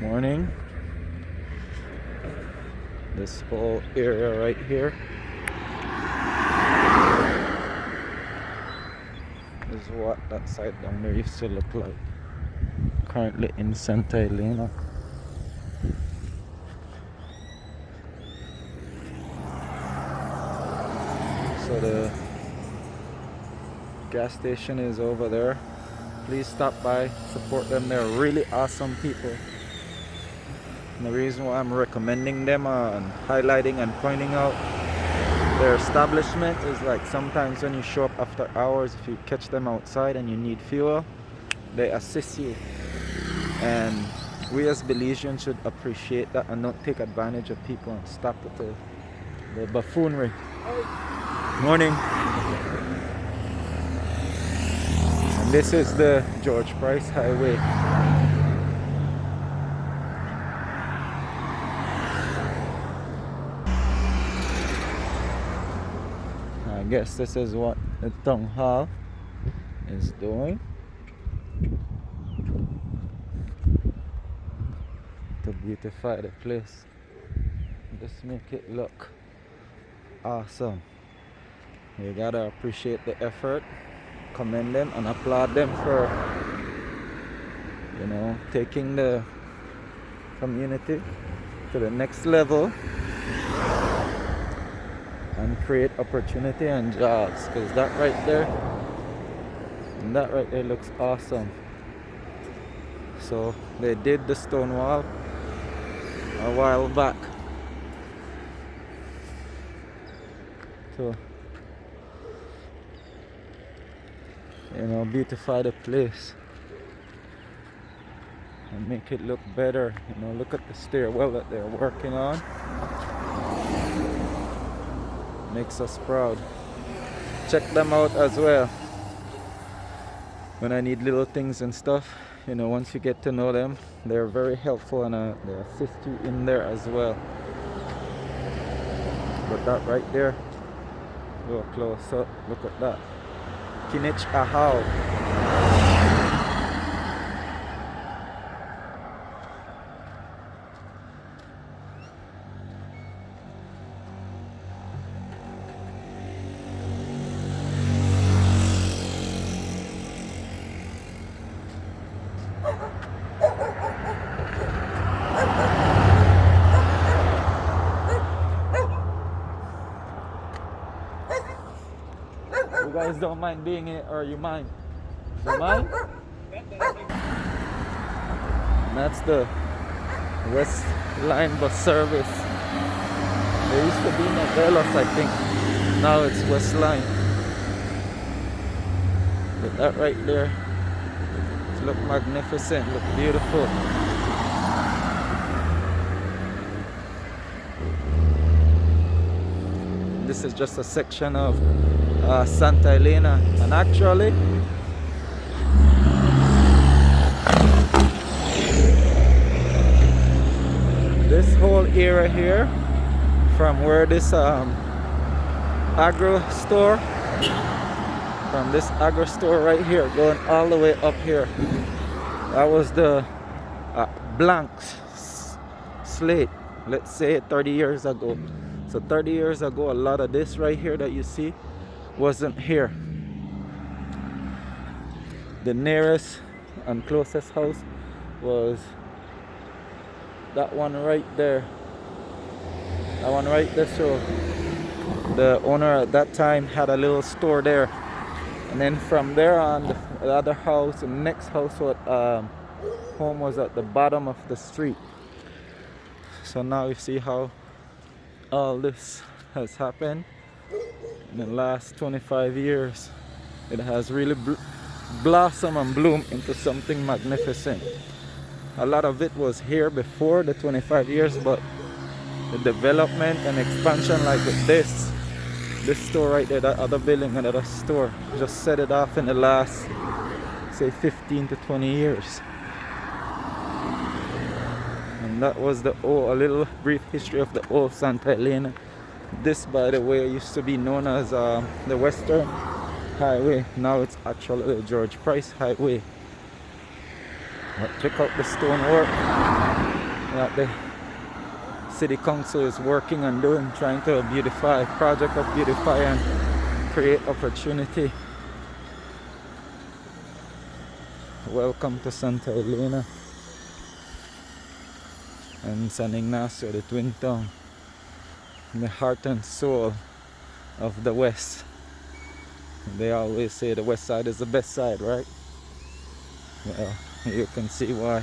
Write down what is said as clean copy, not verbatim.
Morning. This whole area right here is what that side down there used to look like. Currently in Santa Elena. So the gas station is over there. Please stop by, support them. They're really awesome people. And the reason why I'm recommending them and highlighting and pointing out their establishment is like sometimes when you show up after hours, if you catch them outside and you need fuel, they assist you. And we as Belizeans should appreciate that and not take advantage of people and stop at the buffoonery. Morning. And this is the George Price Highway. I guess this is what the town hall is doing to beautify the place. Just make it look awesome. You gotta appreciate the effort, commend them and applaud them for, taking the community to the next level and create opportunity and jobs, because that right there looks awesome. So they did the stone wall a while back to beautify the place and make it look better. Look at the stairwell that they're working on. Makes us proud. Check them out as well. When I need little things and stuff, once you get to know them, they're very helpful and they assist you in there as well. But that right there, go close up, look at that. Kinich Ahau. You guys don't mind being here, or you mind? You mind? And that's the West Line bus service. There used to be Novelos, I think. Now it's West Line. But that right there, it look magnificent, look beautiful. This is just a section of Santa Elena, and actually this whole area here, from where this agro store, from this agro store right here going all the way up here, that was the blank slate, let's say 30 years ago. So 30 years ago, a lot of this right here that you see wasn't here. The nearest and closest house was that one right there. That one right there. So the owner at that time had a little store there, and then from there on, the other house, the next house, home was at the bottom of the street. So now you see how all this has happened in the last 25 years. It has really blossomed and bloomed into something magnificent. A lot of it was here before the 25 years, but the development and expansion, like with this store right there, that other building, another store, just set it off in the last, say, 15 to 20 years. And that was a little brief history of the old Santa Elena. This, by the way, used to be known as the Western Highway. Now it's actually the George Price Highway. But check out the stonework that the city council is working on doing, trying to beautify, project of beautify and create opportunity. Welcome to Santa Elena and San Ignacio, the twin town, the heart and soul of the West. They always say the West side is the best side, right? Well, you can see why.